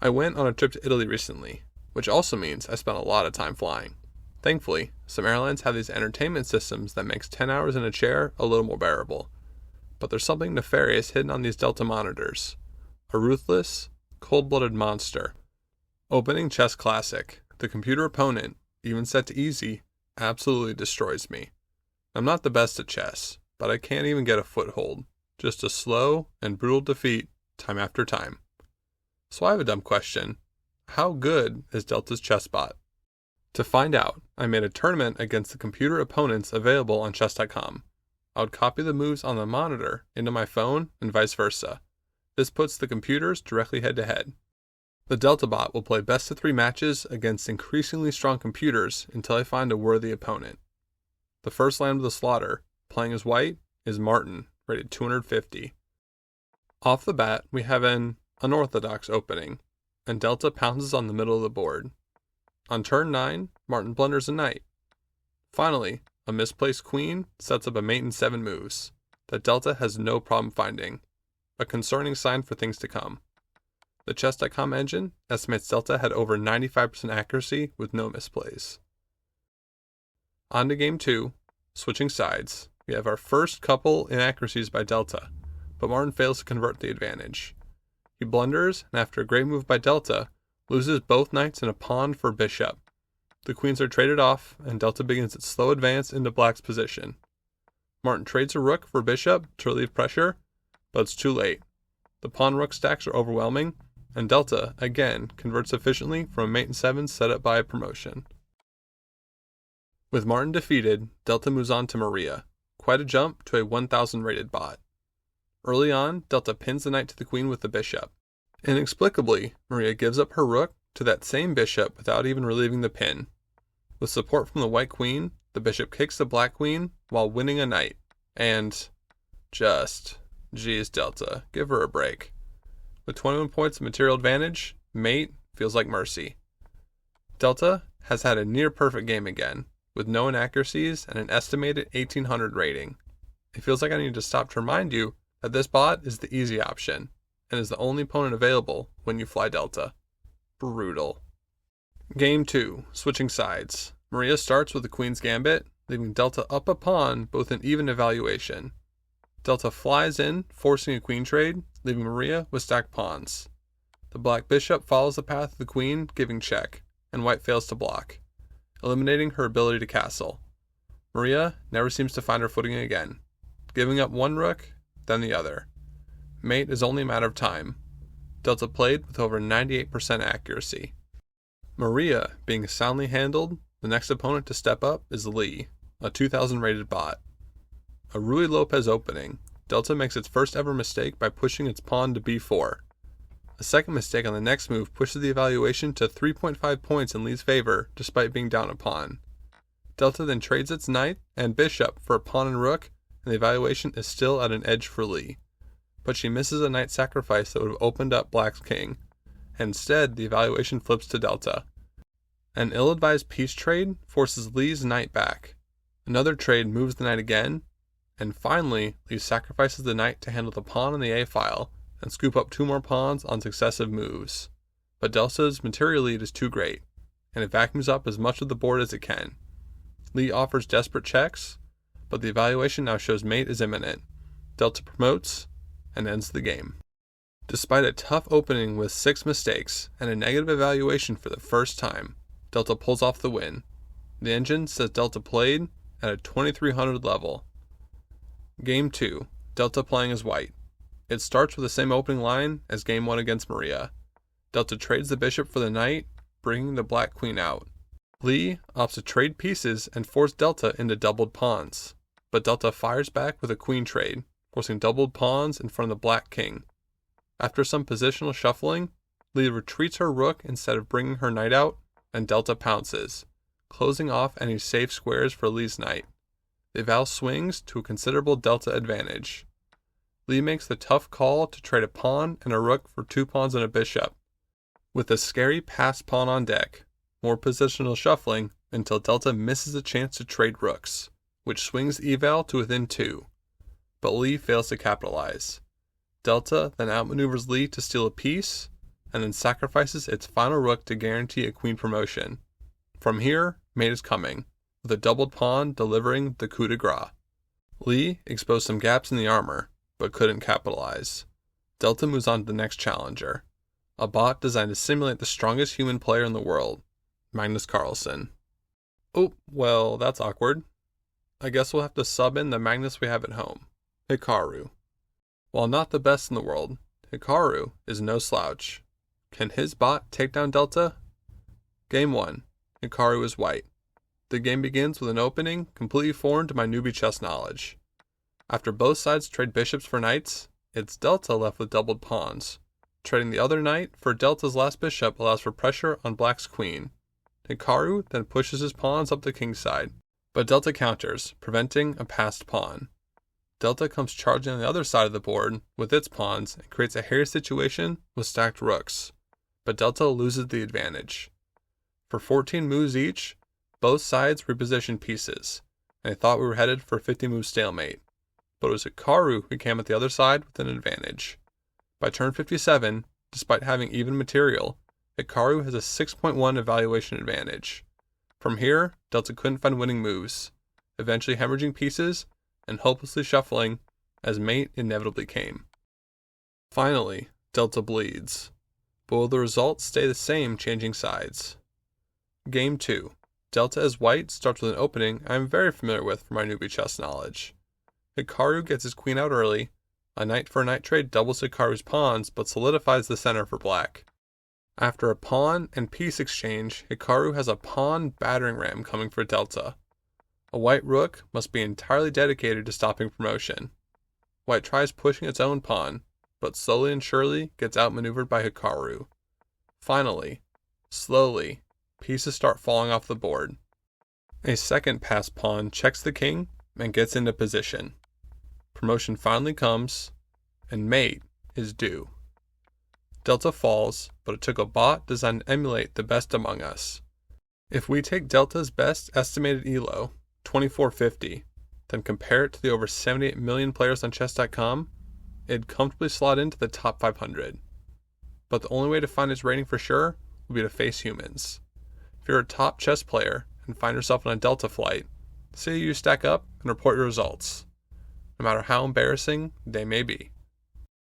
I went on a trip to Italy recently, which also means I spent a lot of time flying. Thankfully, some airlines have these entertainment systems that makes 10 hours in a chair a little more bearable. But there's something nefarious hidden on these Delta monitors. A ruthless, cold-blooded monster. Opening Chess Classic, the computer opponent, even set to easy, absolutely destroys me. I'm not the best at chess, but I can't even get a foothold. Just a slow and brutal defeat time after time. So I have a dumb question. How good is Delta's chess bot? To find out, I made a tournament against the computer opponents available on chess.com. I would copy the moves on the monitor into my phone and vice versa. This puts the computers directly head to head. The Delta bot will play best of 3 matches against increasingly strong computers until I find a worthy opponent. The first land of the slaughter, playing as white, is Martin, rated 250. Off the bat, we have an unorthodox opening, and Delta pounces on the middle of the board. On turn 9, Martin blunders a knight. Finally, a misplaced queen sets up a mate in 7 moves that Delta has no problem finding, a concerning sign for things to come. The Chess.com engine estimates Delta had over 95% accuracy with no misplays. On to game 2, switching sides. We have our first couple inaccuracies by Delta, but Martin fails to convert the advantage. He blunders, and after a great move by Delta, loses both knights and a pawn for bishop. The queens are traded off, and Delta begins its slow advance into black's position. Martin trades a rook for bishop to relieve pressure, but it's too late. The pawn-rook stacks are overwhelming, and Delta, again, converts efficiently from a mate in 7 set up by a promotion. With Martin defeated, Delta moves on to Maria. Quite a jump to a 1000 rated bot. Early on, Delta pins the knight to the queen with the bishop. Inexplicably, Maria gives up her rook to that same bishop without even relieving the pin. With support from the white queen, the bishop kicks the black queen while winning a knight. And geez, Delta, give her a break. With 21 points of material advantage, mate feels like mercy. Delta has had a near-perfect game again, with no inaccuracies and an estimated 1800 rating. It feels like I need to stop to remind you that this bot is the easy option, and is the only opponent available when you fly Delta. Brutal. Game 2, switching sides. Maria starts with the Queen's Gambit, leaving Delta up a pawn, both in even evaluation. Delta flies in, forcing a queen trade, leaving Maria with stacked pawns. The black bishop follows the path of the queen, giving check, and white fails to block, eliminating her ability to castle. Maria never seems to find her footing again, giving up one rook, then the other. Mate is only a matter of time. Delta played with over 98% accuracy. Maria being soundly handled, the next opponent to step up is Lee, a 2000 rated bot. A Rui Lopez opening, Delta makes its first ever mistake by pushing its pawn to b4. A second mistake on the next move pushes the evaluation to 3.5 points in Lee's favor despite being down a pawn. Delta then trades its knight and bishop for a pawn and rook, and the evaluation is still at an edge for Lee. But she misses a knight sacrifice that would have opened up black's king. Instead, the evaluation flips to Delta. An ill-advised piece trade forces Lee's knight back. Another trade moves the knight again, and finally, Lee sacrifices the knight to handle the pawn on the a-file and scoop up 2 more pawns on successive moves. But Delta's material lead is too great, and it vacuums up as much of the board as it can. Lee offers desperate checks, but the evaluation now shows mate is imminent. Delta promotes and ends the game. Despite a tough opening with 6 mistakes and a negative evaluation for the first time, Delta pulls off the win. The engine says Delta played at a 2300 level. Game 2, Delta playing as white. It starts with the same opening line as Game 1 against Maria. Delta trades the bishop for the knight, bringing the black queen out. Lee opts to trade pieces and force Delta into doubled pawns, but Delta fires back with a queen trade, forcing doubled pawns in front of the black king. After some positional shuffling, Lee retreats her rook instead of bringing her knight out, and Delta pounces, closing off any safe squares for Lee's knight. The eval swings to a considerable Delta advantage. Lee makes the tough call to trade a pawn and a rook for 2 pawns and a bishop. With a scary passed pawn on deck, more positional shuffling until Delta misses a chance to trade rooks, which swings the eval to within 2. But Lee fails to capitalize. Delta then outmaneuvers Lee to steal a piece, and then sacrifices its final rook to guarantee a queen promotion. From here, mate is coming, with a doubled pawn delivering the coup de grace. Lee exposed some gaps in the armor, but couldn't capitalize. Delta moves on to the next challenger, a bot designed to simulate the strongest human player in the world, Magnus Carlsen. Oh, well, that's awkward. I guess we'll have to sub in the Magnus we have at home, Hikaru. While not the best in the world, Hikaru is no slouch. Can his bot take down Delta? Game 1. Hikaru is white. The game begins with an opening completely foreign to my newbie chess knowledge. After both sides trade bishops for knights, it's Delta left with doubled pawns. Trading the other knight for Delta's last bishop allows for pressure on Black's queen. Hikaru then pushes his pawns up the king's side, but Delta counters, preventing a passed pawn. Delta comes charging on the other side of the board with its pawns and creates a hairy situation with stacked rooks, but Delta loses the advantage. For 14 moves each, both sides repositioned pieces, and I thought we were headed for a 50-move stalemate, but it was Hikaru who came at the other side with an advantage. By turn 57, despite having even material, Hikaru has a 6.1 evaluation advantage. From here, Delta couldn't find winning moves, eventually hemorrhaging pieces and hopelessly shuffling as mate inevitably came. Finally, Delta bleeds, but will the results stay the same changing sides? Game 2. Delta as white starts with an opening I am very familiar with from my newbie chess knowledge. Hikaru gets his queen out early, a knight for a knight trade doubles Hikaru's pawns but solidifies the center for black. After a pawn and piece exchange, Hikaru has a pawn battering ram coming for Delta. A white rook must be entirely dedicated to stopping promotion. White tries pushing its own pawn, but slowly and surely gets outmaneuvered by Hikaru. Finally, slowly, pieces start falling off the board. A second passed pawn checks the king and gets into position. Promotion finally comes, and mate is due. Delta falls, but it took a bot designed to emulate the best among us. If we take Delta's best estimated elo, 2450, then compare it to the over 78 million players on chess.com, it'd comfortably slot into the top 500. But the only way to find its rating for sure would be to face humans. If you're a top chess player and find yourself on a Delta flight, see you stack up and report your results, no matter how embarrassing they may be.